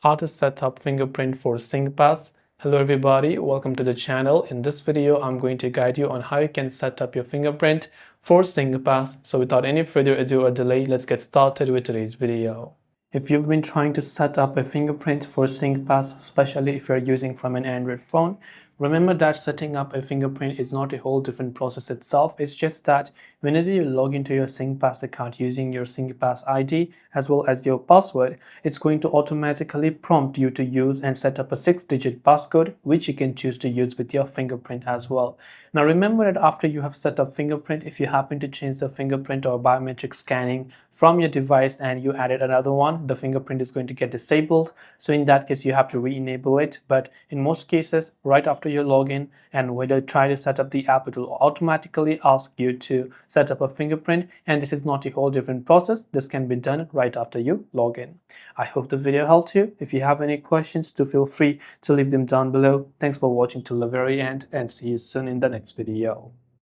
How to set up fingerprint for Singpass. Hello everybody, welcome to the channel. In this video, I'm going to guide you on how you can set up your fingerprint for Singpass. So without any further ado or delay, let's get started with today's video. If you've been trying to set up a fingerprint for Singpass, especially if you're using from an Android phone, remember that setting up a fingerprint is not a whole different process itself. It's just that whenever you log into your Singpass account using your Singpass ID as well as your password, it's going to automatically prompt you to use and set up a 6-digit passcode, which you can choose to use with your fingerprint as well. Now remember that after you have set up fingerprint, if you happen to change the fingerprint or biometric scanning from your device and you added another one, the fingerprint is going to get disabled. So in that case, you have to re-enable it. But in most cases, right after you log in and when you try to set up the app, it will automatically ask you to set up a fingerprint. And this is not a whole different process. This can be done right after you log in. I hope the video helped you. If you have any questions, do feel free to leave them down below. Thanks for watching till the very end and see you soon in the next video.